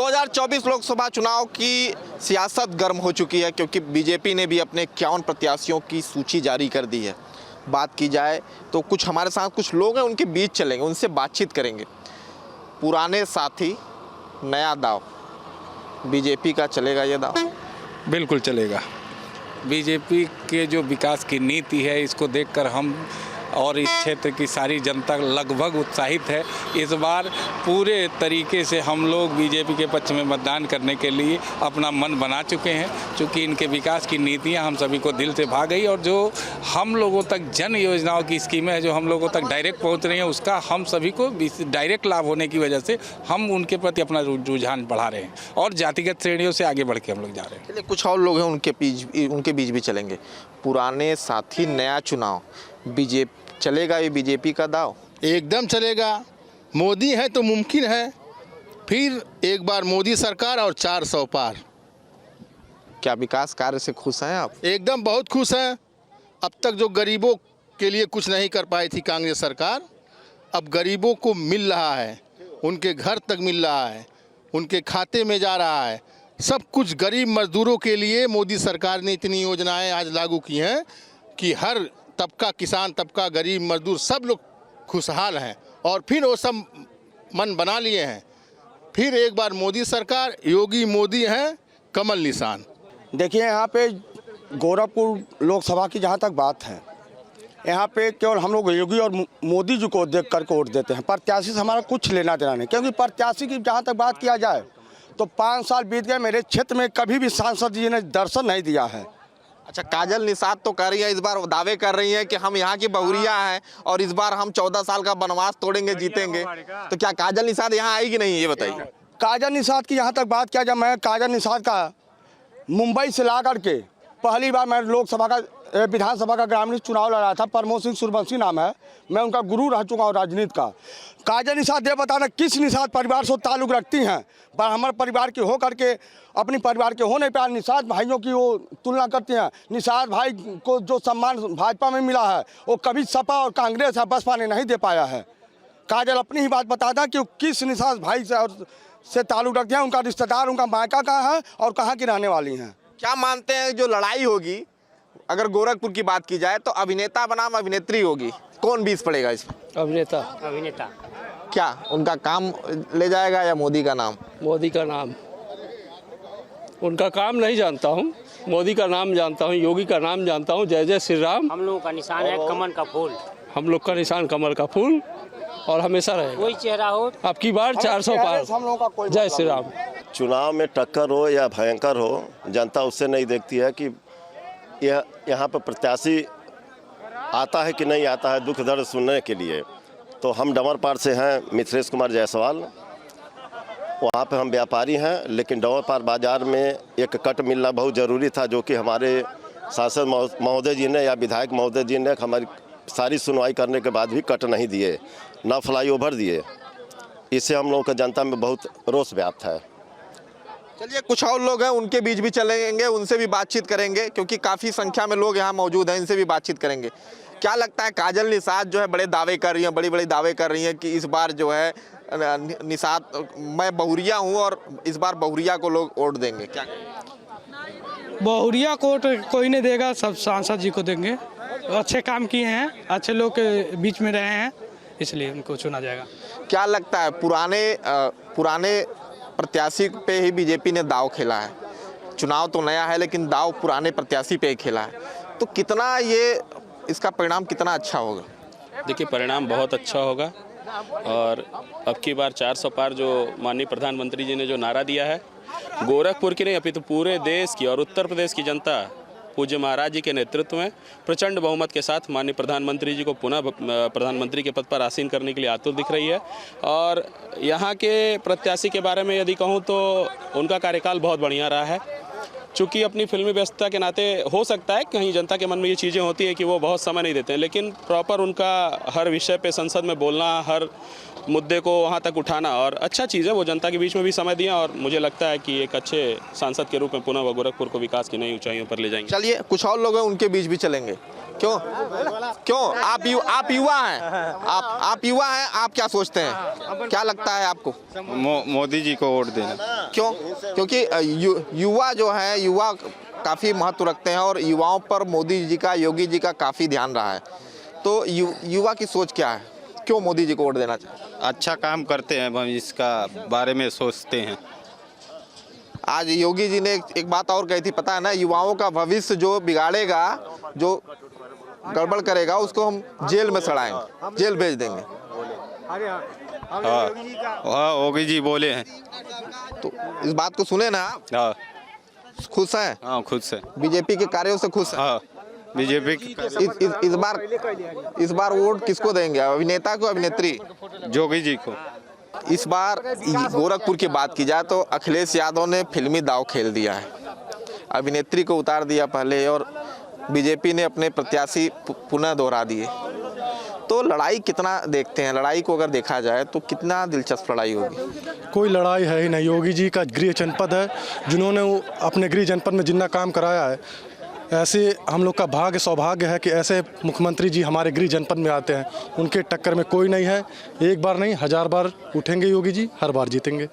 2024 लोकसभा चुनाव की सियासत गर्म हो चुकी है क्योंकि बीजेपी ने भी अपने 51 प्रत्याशियों की सूची जारी कर दी है। बात की जाए तो कुछ हमारे साथ कुछ लोग हैं, उनके बीच चलेंगे, उनसे बातचीत करेंगे। पुराने साथी नया दाव, बीजेपी का चलेगा ये दाव? बिल्कुल चलेगा। बीजेपी के जो विकास की नीति है, इसको देखकर हम और इस क्षेत्र की सारी जनता लगभग उत्साहित है। इस बार पूरे तरीके से हम लोग बीजेपी के पक्ष में मतदान करने के लिए अपना मन बना चुके हैं, क्योंकि इनके विकास की नीतियां हम सभी को दिल से भा गई और जो हम लोगों तक जन योजनाओं की स्कीमें हैं जो हम लोगों तक डायरेक्ट पहुंच रही हैं, उसका हम सभी को डायरेक्ट लाभ होने की वजह से हम उनके प्रति अपना रुझान बढ़ा रहे हैं और जातिगत श्रेणियों से आगे बढ़ के हम लोग जा रहे हैं। चलिए, कुछ और लोग हैं, उनके बीच भी चलेंगे। पुराने साथी नया चुनाव, बीजेपी चलेगा ये बीजेपी का दाव? एकदम चलेगा। मोदी है तो मुमकिन है फिर एक बार मोदी सरकार और 400 पार। क्या विकास कार्य से खुश हैं आप? एकदम बहुत खुश हैं। अब तक जो गरीबों के लिए कुछ नहीं कर पाई थी कांग्रेस सरकार, अब गरीबों को मिल रहा है, उनके घर तक मिल रहा है, उनके खाते में जा रहा है। सब कुछ गरीब मजदूरों के लिए मोदी सरकार ने इतनी योजनाएं आज लागू की हैं कि हर तबका, किसान तबका, गरीब मजदूर, सब लोग खुशहाल हैं। और फिर वो सब मन बना लिए हैं, फिर एक बार मोदी सरकार, योगी मोदी हैं, कमल निशान। देखिए, यहाँ पे गोरखपुर लोकसभा की जहाँ तक बात है, यहाँ पे केवल हम लोग योगी और मोदी जी को देख करके वोट देते हैं। प्रत्याशी से हमारा कुछ लेना देना नहीं, क्योंकि प्रत्याशी की जहाँ तक बात किया जाए तो 5 साल बीत गए, मेरे क्षेत्र में कभी भी सांसद जी ने दर्शन नहीं दिया है। अच्छा, काजल निषाद तो कर रही है, इस बार दावे कर रही हैं कि हम यहाँ की बहुरिया हैं और इस बार हम 14 साल का बनवास तोड़ेंगे, जीतेंगे। तो क्या काजल निषाद यहाँ आएगी नहीं, ये बताइए? काजल निषाद की यहाँ तक बात किया जाए, मैं काजल निषाद का मुंबई से ला करके पहली बार मैं लोकसभा का विधानसभा का ग्रामीण चुनाव लड़ा था। प्रमोद सिंह सूर्यवंशी नाम है, मैं उनका गुरु रह चुका हूँ राजनीति का। काजल निषाद ये बताना किस निषाद परिवार से ताल्लुक़ रखती हैं, पर हमारे परिवार की हो करके अपनी परिवार के होने पर निषाद भाइयों की वो तुलना करती हैं। निषाद भाई को जो सम्मान भाजपा में मिला है वो कभी सपा और कांग्रेस या बसपा ने नहीं दे पाया है। काजल अपनी ही बात बताता कि वो किस निषाद भाई से ताल्लुक़ रखती हैं, उनका रिश्तेदार, उनका मायका कहाँ है और कहाँ की रहने वाली हैं। क्या मानते हैं जो लड़ाई होगी, अगर गोरखपुर की बात की जाए तो अभिनेता बनाम अभिनेत्री होगी, कौन बीस पड़ेगा इसमें? अभिनेता। क्या उनका काम ले जाएगा या मोदी का नाम? मोदी का नाम। उनका काम नहीं जानता हूँ, मोदी का नाम जानता हूँ, योगी का नाम जानता हूँ। जय जय श्री राम। हम लोगों का निशान है कमल का फूल। हम लोग का निशान कमल का फूल और हमेशा रहेगा। कोई चेहरा हो, अब की बार 400 पार। जय श्री राम। चुनाव में टक्कर हो या भयंकर हो, जनता उससे नहीं देखती है कि यहाँ पर प्रत्याशी आता है कि नहीं आता है दुख दर्द सुनने के लिए। तो हम डमरपार से हैं, मिथिलेश कुमार जायसवाल। वहाँ पे हम व्यापारी हैं, लेकिन डमरपार बाज़ार में एक कट मिलना बहुत ज़रूरी था, जो कि हमारे सांसद महोदय जी ने या विधायक महोदय जी ने हमारी सारी सुनवाई करने के बाद भी कट नहीं दिए, ना फ्लाईओवर दिए। इससे हम लोगों का जनता में बहुत रोष व्याप्त है। चलिए, कुछ और लोग हैं, उनके बीच भी चलेंगे, उनसे भी बातचीत करेंगे, क्योंकि काफ़ी संख्या में लोग यहाँ मौजूद हैं, इनसे भी बातचीत करेंगे। क्या लगता है, काजल निषाद जो है बड़े दावे कर रही हैं, बड़ी दावे कर रही हैं कि इस बार जो है निषाद, मैं बहुरिया हूँ और इस बार बहुरिया को लोग वोट देंगे? क्या बहुरिया को वोट कोई नहीं देगा, सब सांसद जी को देंगे। अच्छे काम किए हैं, अच्छे लोग के बीच में रहे हैं, इसलिए उनको चुना जाएगा। क्या लगता है, पुराने प्रत्याशी पे ही बीजेपी ने दाव खेला है? चुनाव तो नया है लेकिन दाव पुराने प्रत्याशी पे ही खेला है, तो कितना ये इसका परिणाम कितना अच्छा होगा? देखिए, परिणाम बहुत अच्छा होगा और अब की बार 400 पार जो माननीय प्रधानमंत्री जी ने जो नारा दिया है, गोरखपुर की नहीं अपितु पूरे देश की और उत्तर प्रदेश की जनता पूज्य महाराज जी के नेतृत्व में प्रचंड बहुमत के साथ माननीय प्रधानमंत्री जी को पुनः प्रधानमंत्री के पद पर आसीन करने के लिए आतुर दिख रही है। और यहाँ के प्रत्याशी के बारे में यदि कहूँ तो उनका कार्यकाल बहुत बढ़िया रहा है। चूँकि अपनी फिल्मी व्यस्तता के नाते हो सकता है कहीं जनता के मन में ये चीज़ें होती हैं कि वो बहुत समय नहीं देते हैं, लेकिन प्रॉपर उनका हर विषय पे संसद में बोलना, हर मुद्दे को वहाँ तक उठाना, और अच्छा चीज़ है वो जनता के बीच में भी समय दिया, और मुझे लगता है कि एक अच्छे सांसद के रूप में पुनः वो गोरखपुर को विकास की नई ऊंचाइयों पर ले जाएंगे। चलिए कुछ और लोग हैं उनके बीच भी चलेंगे। क्यों क्यों आप युवा हैं, आप युवा हैं, आप क्या सोचते हैं, क्या लगता है आपको? मोदी जी को वोट देना। क्यों? क्योंकि युवा जो है, युवा काफ़ी महत्व रखते हैं और युवाओं पर मोदी जी का, योगी जी का काफ़ी ध्यान रहा है। तो युवा की सोच क्या है, क्यों मोदी जी को वोट देना चाहिए? अच्छा काम करते हैं, हम इसका बारे में सोचते हैं। आज योगी जी ने एक बात और कही थी, पता है ना, युवाओं का भविष्य जो बिगाड़ेगा, जो गड़बड़ करेगा, उसको हम जेल में सड़ाएंगे, जेल भेज देंगे। हाँ योगी जी बोले हैं। तो इस बात को सुने ना आप? हाँ खुश हैं? हाँ खुद से। बीजेपी के कार्यों से खुश हैं? हाँ बीजेपी इस बार वोट किसको देंगे, अभिनेता को, अभिनेत्री? योगी जी को। इस बार गोरखपुर की बात की जाए तो अखिलेश यादव ने फिल्मी दांव खेल दिया है, अभिनेत्री को उतार दिया पहले, और बीजेपी ने अपने प्रत्याशी पुनः दोहरा दिए। तो लड़ाई कितना देखते हैं, लड़ाई को अगर देखा जाए तो कितना दिलचस्प लड़ाई होगी? कोई लड़ाई है ही नहीं। योगी जी का गृह जनपद है, जिन्होंने अपने गृह जनपद में जितना काम कराया है, ऐसे हम लोग का भाग्य, सौभाग्य है कि ऐसे मुख्यमंत्री जी हमारे गृह जनपद में आते हैं। उनके टक्कर में कोई नहीं है। एक बार नहीं, 1000 बार उठेंगे योगी जी, हर बार जीतेंगे।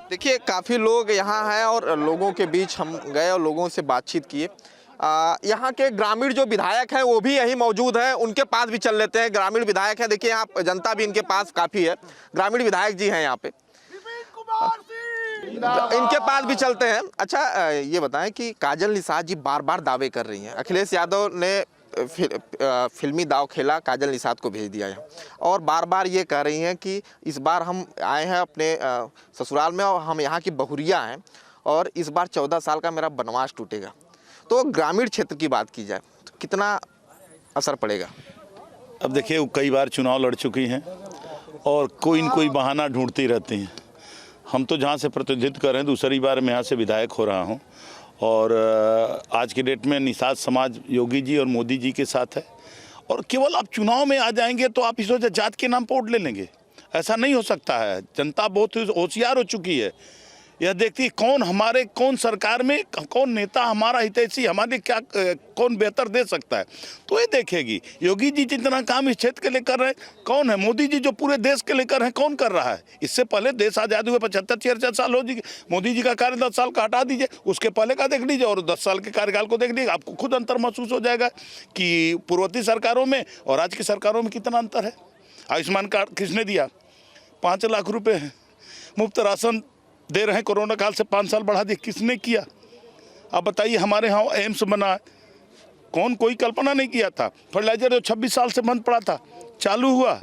देखिए काफ़ी लोग यहाँ हैं और लोगों के बीच हम गए और लोगों से बातचीत किए। यहाँ के ग्रामीण जो विधायक हैं वो भी यहीं मौजूद हैं, उनके पास भी चल लेते हैं। ग्रामीण विधायक हैं, देखिए यहाँ जनता भी इनके पास काफ़ी है, ग्रामीण विधायक जी हैं यहाँ पे, इनके पास भी चलते हैं। अच्छा ये बताएं कि काजल निषाद जी बार बार दावे कर रही हैं, अखिलेश यादव ने फिल्मी दाव खेला, काजल निषाद को भेज दिया है, और बार बार ये कह रही हैं कि इस बार हम आए हैं अपने ससुराल में और हम यहाँ की बहुरिया हैं, और इस बार 14 साल का मेरा वनवास टूटेगा। तो ग्रामीण क्षेत्र की बात की जाए तो कितना असर पड़ेगा? अब देखिए वो कई बार चुनाव लड़ चुकी हैं और कोई न कोई बहाना ढूंढती रहती हैं। हम तो जहाँ से प्रतिनिधित्व कर रहे हैं, दूसरी बार मैं यहाँ से विधायक हो रहा हूँ, और आज के डेट में निषाद समाज योगी जी और मोदी जी के साथ है। और केवल आप चुनाव में आ जाएंगे तो आप इस वजह जात के नाम पर वोट ले लेंगे, ऐसा नहीं हो सकता है। जनता बहुत होशियार हो चुकी है, यह देखती है कौन सरकार में कौन नेता हमारा हितैषी, हमारे क्या कौन बेहतर दे सकता है, तो ये देखेगी। योगी जी जितना काम इस क्षेत्र के लिए कर रहे हैं, कौन है? मोदी जी जो पूरे देश के लिए कर रहे हैं, कौन कर रहा है? इससे पहले देश आज़ाद हुए 75-76 साल हो जी, मोदी जी का कार्य 10 साल का हटा दीजिए, उसके पहले का देख लीजिए और 10 साल के कार्यकाल को देख लीजिए, आपको खुद अंतर महसूस हो जाएगा कि पूर्ववर्ती सरकारों में और आज की सरकारों में कितना अंतर है। आयुष्मान कार्ड किसने दिया? 5 लाख रुपये है। मुफ्त राशन दे रहे हैं, कोरोना काल से 5 साल बढ़ा दिए, किसने किया? आप बताइए। हमारे यहाँ एम्स बना, कोई कल्पना नहीं किया था। फर्टिलाइजर जो 26 साल से बंद पड़ा था, चालू हुआ,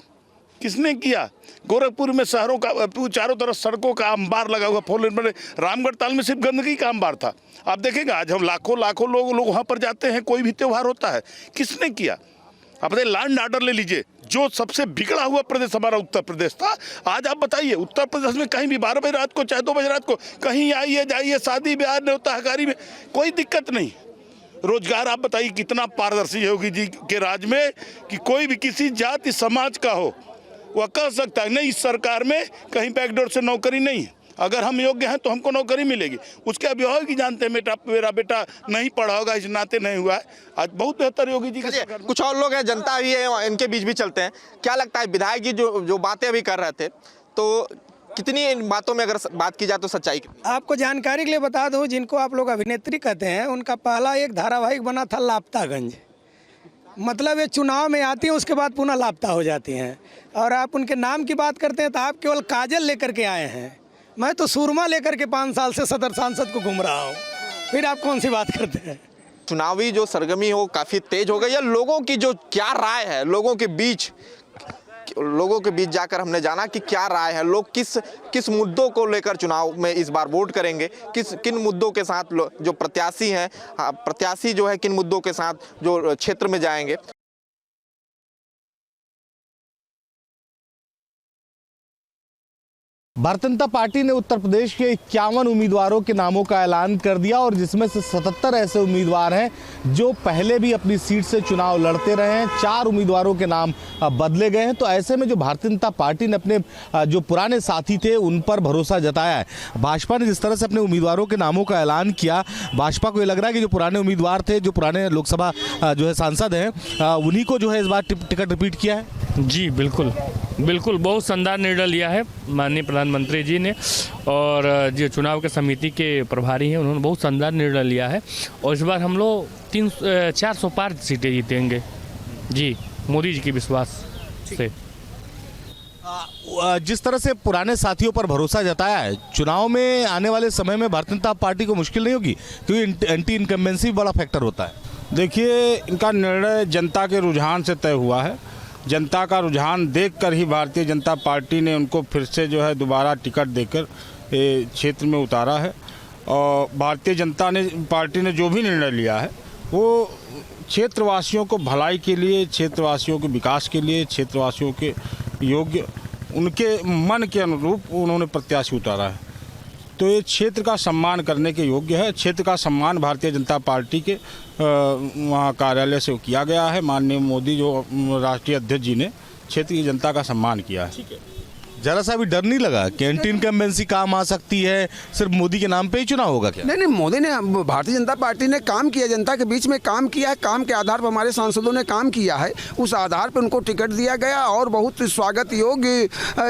किसने किया? गोरखपुर में शहरों का चारों तरफ सड़कों का अंबार लगा हुआ, फोर लेन बने। रामगढ़ ताल में सिर्फ गंदगी का अंबार था। आप देखेंगे आज हम लाखों लोग वहाँ पर जाते हैं, कोई भी त्यौहार होता है, किसने किया? आप बताइए। लैंड ऑर्डर ले लीजिए, जो सबसे बिगड़ा हुआ प्रदेश हमारा उत्तर प्रदेश था। आज आप बताइए उत्तर प्रदेश में कहीं भी 12 बजे रात को चाहे 2 बजे रात को कहीं आइए जाइए, शादी ब्याह न्योता हकारी में कोई दिक्कत नहीं। रोजगार आप बताइए कितना पारदर्शी होगी जी के राज में कि कोई भी किसी जाति समाज का हो वह कह सकता है नहीं, इस सरकार में कहीं बैकडोर से नौकरी नहीं है, अगर हम योग्य हैं तो हमको नौकरी मिलेगी। उसके अभिभावक ही जानते हैं मेरा बेटा नहीं पढ़ा होगा, इस नाते नहीं हुआ है। आज बहुत बेहतर योगी जी के। कुछ और लोग हैं, जनता भी है, इनके बीच भी चलते हैं। क्या लगता है विधायक जी जो बातें अभी कर रहे थे, तो कितनी इन बातों में अगर बात की जाए तो सच्चाई? आपको जानकारी के लिए बता दूं, जिनको आप लोग अभिनेत्री कहते हैं, उनका पहला एक धारावाहिक बना था लापतागंज। मतलब ये चुनाव में आती हैं, उसके बाद पुनः लापता हो जाती हैं। और आप उनके नाम की बात करते हैं तो आप केवल काजल लेकर के आए हैं, मैं तो सुरमा लेकर के 5 साल से सदर सांसद को घूम रहा हूँ, फिर आप कौन सी बात करते हैं? चुनावी जो सरगर्मी हो काफ़ी तेज हो गई है। लोगों की जो क्या राय है, लोगों के बीच जाकर हमने जाना कि क्या राय है, लोग किस मुद्दों को लेकर चुनाव में इस बार वोट करेंगे, किन मुद्दों के साथ जो प्रत्याशी हैं, प्रत्याशी जो है किन मुद्दों के साथ जो क्षेत्र में जाएंगे। भारतीय जनता पार्टी ने उत्तर प्रदेश के 51 उम्मीदवारों के नामों का ऐलान कर दिया और जिसमें से 77 ऐसे उम्मीदवार हैं जो पहले भी अपनी सीट से चुनाव लड़ते रहे हैं। 4 उम्मीदवारों के नाम बदले गए हैं। तो ऐसे में जो भारतीय जनता पार्टी ने अपने जो पुराने साथी थे उन पर भरोसा जताया है। भाजपा ने जिस तरह से अपने उम्मीदवारों के नामों का ऐलान किया, भाजपा को ये लग रहा है कि जो पुराने उम्मीदवार थे, जो पुराने लोकसभा जो है सांसद हैं, उन्हीं को जो है इस बार टिकट रिपीट किया है। जी बिल्कुल बिल्कुल, बहुत शानदार निर्णय लिया है माननीय प्रधानमंत्री जी ने, और जो चुनाव के समिति के प्रभारी हैं उन्होंने बहुत शानदार निर्णय लिया है। और इस बार हम लोग 400 पार सीटें जीतेंगे जी, मोदी जी के विश्वास से। जिस तरह से पुराने साथियों पर भरोसा जताया है, चुनाव में आने वाले समय में भारतीय जनता पार्टी को मुश्किल नहीं होगी, क्योंकि एंटी इनकम्बेंसी बड़ा फैक्टर होता है। देखिए, इनका निर्णय जनता के रुझान से तय हुआ है। जनता का रुझान देखकर ही भारतीय जनता पार्टी ने उनको फिर से जो है दोबारा टिकट देकर क्षेत्र में उतारा है। और भारतीय जनता पार्टी ने जो भी निर्णय लिया है वो क्षेत्रवासियों को भलाई के लिए, क्षेत्रवासियों के विकास के लिए, क्षेत्रवासियों के योग्य, उनके मन के अनुरूप उन्होंने प्रत्याशी उतारा है। तो ये क्षेत्र का सम्मान करने के योग्य है। क्षेत्र का सम्मान भारतीय जनता पार्टी के वहाँ कार्यालय से किया गया है। माननीय मोदी जो राष्ट्रीय अध्यक्ष जी ने क्षेत्र की जनता का सम्मान किया है। जरा सा भी डर नहीं लगा कि एंटी इनकम्बेंसी काम आ सकती है, सिर्फ मोदी के नाम पे ही चुनाव होगा क्या? नहीं, मोदी ने, भारतीय जनता पार्टी ने काम किया, जनता के बीच में काम किया है। काम के आधार पर हमारे सांसदों ने काम किया है, उस आधार पर उनको टिकट दिया गया। और बहुत स्वागत योग्य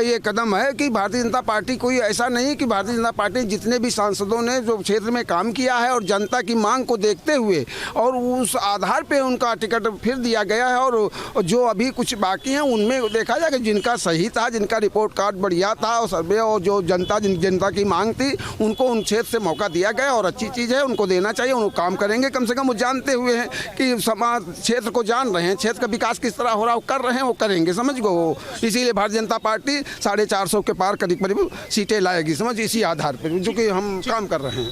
ये कदम है कि भारतीय जनता पार्टी, कोई ऐसा नहीं कि भारतीय जनता पार्टी जितने भी सांसदों ने जो क्षेत्र में काम किया है और जनता की मांग को देखते हुए और उस आधार पर उनका टिकट फिर दिया गया है। और जो अभी कुछ बाकी हैं उनमें देखा जाए कि जिनका सही था, जिनका रिपोर्ट कार्ड बढ़िया था और सर्वे, और जो जनता की मांग थी, उनको उन क्षेत्र से मौका दिया गया और अच्छी चीज़ है, उनको देना चाहिए। उनको काम करेंगे, कम से कम वो जानते हुए हैं कि समाज क्षेत्र को जान रहे हैं, क्षेत्र का विकास किस तरह हो रहा है वो कर रहे हैं, वो करेंगे, समझ गो। इसीलिए भारतीय जनता पार्टी 450 के पार करीब सीटें लाएगी, समझ, इसी आधार पर जो कि हम काम कर रहे हैं।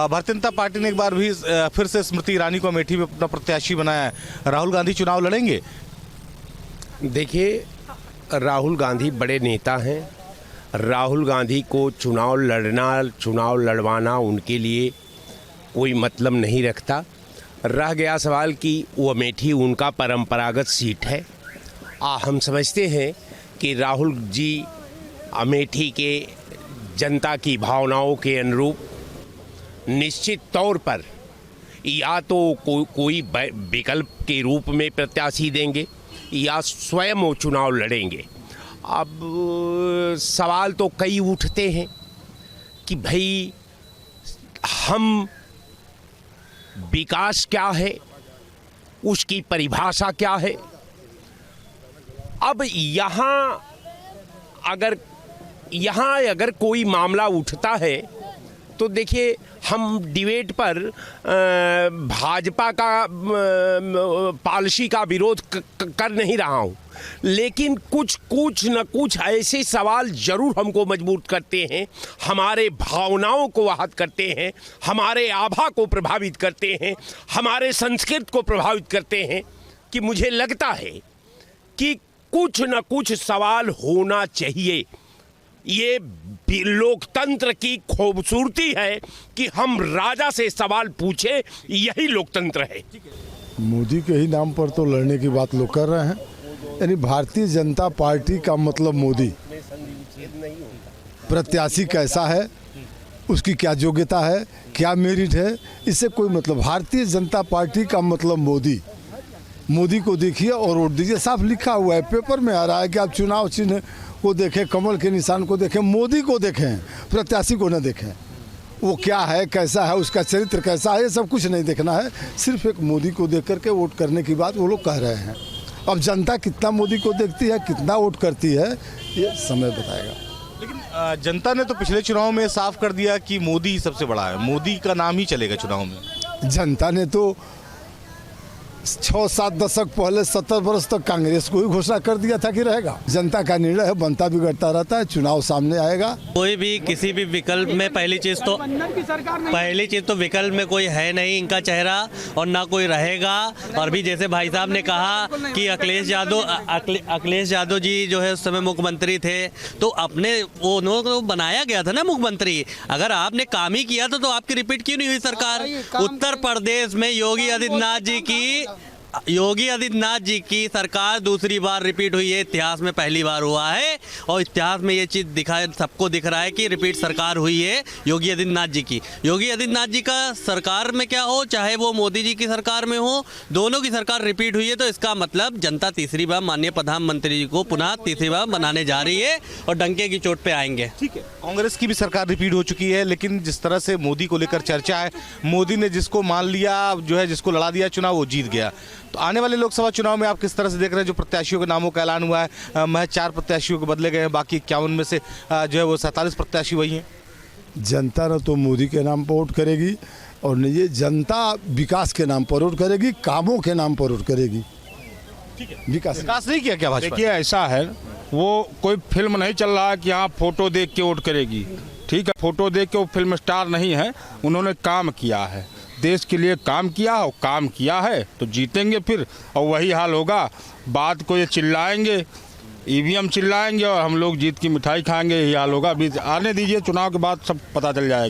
भारतीय जनता पार्टी ने एक बार भी फिर से स्मृति ईरानी को अमेठी में अपना प्रत्याशी बनाया है। राहुल गांधी चुनाव लड़ेंगे? देखिए, राहुल गांधी बड़े नेता हैं। राहुल गांधी को चुनाव लड़वाना उनके लिए कोई मतलब नहीं रखता। रह गया सवाल कि वो अमेठी उनका परंपरागत सीट है। हम समझते हैं कि राहुल जी अमेठी के जनता की भावनाओं के अनुरूप निश्चित तौर पर या तो कोई विकल्प के रूप में प्रत्याशी देंगे या स्वयं वो चुनाव लड़ेंगे। अब सवाल तो कई उठते हैं कि भाई हम विकास क्या है, उसकी परिभाषा क्या है। अब यहाँ अगर कोई मामला उठता है तो देखिए, हम डिबेट पर भाजपा का पॉलिसी का विरोध कर नहीं रहा हूँ, लेकिन कुछ न कुछ ऐसे सवाल जरूर हमको मजबूर करते हैं, हमारे भावनाओं को आहत करते हैं, हमारे आभा को प्रभावित करते हैं, हमारे संस्कृति को प्रभावित करते हैं, कि मुझे लगता है कि कुछ न कुछ सवाल होना चाहिए। ये लोकतंत्र की खूबसूरती है कि हम राजा से सवाल पूछे, यही लोकतंत्र है। मोदी के ही नाम पर तो लड़ने की बात लोग कर रहे हैं, यानी भारतीय जनता पार्टी का मतलब मोदी। प्रत्याशी कैसा है, उसकी क्या योग्यता है, क्या मेरिट है, इससे कोई मतलब। भारतीय जनता पार्टी का मतलब मोदी। मोदी को देखिए और वोट दीजिए। साफ लिखा हुआ है, पेपर में आ रहा है कि आप चुनाव चिन्ह को देखें, कमल के निशान को देखें, मोदी को देखें, प्रत्याशी को न देखें। वो क्या है, कैसा है, उसका चरित्र कैसा है, ये सब कुछ नहीं देखना है। सिर्फ एक मोदी को देख करके वोट करने की बात वो लोग कह रहे हैं। अब जनता कितना मोदी को देखती है, कितना वोट करती है, ये समय बताएगा। लेकिन जनता ने तो पिछले चुनाव में साफ कर दिया कि मोदी सबसे बड़ा है, मोदी का नाम ही चलेगा चुनाव में। जनता ने तो 6-7 दशक पहले 70 वर्ष तक कांग्रेस को ही घोषणा कर दिया था कि रहेगा। जनता का निर्णय है, बनता बिगड़ता रहता है, चुनाव सामने आएगा। कोई भी किसी भी विकल्प में पहली चीज़ तो विकल्प में कोई है नहीं इनका चेहरा, और ना कोई रहेगा। और भी जैसे भाई साहब ने कहा कि अखिलेश यादव जी जो है उस समय मुख्यमंत्री थे, तो अपने उन्होंने बनाया गया था ना मुख्यमंत्री। अगर आपने काम ही किया था तो आपकी रिपीट क्यों नहीं हुई सरकार? उत्तर प्रदेश में योगी आदित्यनाथ जी की सरकार दूसरी बार रिपीट हुई है, इतिहास में पहली बार हुआ है। और इतिहास में ये चीज़ सबको दिख रहा है कि रिपीट सरकार हुई है योगी आदित्यनाथ जी की। योगी आदित्यनाथ जी का सरकार में क्या हो, चाहे वो मोदी जी की सरकार में हो, दोनों की सरकार रिपीट हुई है। तो इसका मतलब जनता तीसरी बार माननीय प्रधानमंत्री जी को पुनः तीसरी बार बनाने जा रही है और डंके की चोट पे आएंगे। ठीक है, कांग्रेस की भी सरकार रिपीट हो चुकी है, लेकिन जिस तरह से मोदी को लेकर चर्चा है, मोदी ने जिसको मान लिया, जो है जिसको लड़ा दिया चुनाव, वो जीत गया। तो आने वाले लोकसभा चुनाव में आप किस तरह से देख रहे हैं? जो प्रत्याशियों के नामों का ऐलान हुआ है, महज 4 प्रत्याशियों को बदले गए हैं, बाकी 51 में से जो है वो 47 प्रत्याशी वही हैं। जनता न तो मोदी के नाम पर वोट करेगी, और न ये जनता विकास के नाम पर वोट करेगी, कामों के नाम पर वोट करेगी। ठीक है, विकास नहीं किया क्या भाजपा? देखिए, ऐसा है, वो कोई फिल्म नहीं चल रहा है कि हाँ फोटो देख के वोट करेगी। ठीक है, फोटो देख के वो फिल्म स्टार नहीं है, उन्होंने काम किया है, देश के लिए काम किया और काम किया है तो जीतेंगे फिर। और वही हाल होगा, बात को ये चिल्लाएंगे, ईवीएम चिल्लाएंगे और हम लोग जीत की मिठाई खाएंगे, यही हाल होगा। अभी आने दीजिए, चुनाव के बाद सब पता चल जाएगा।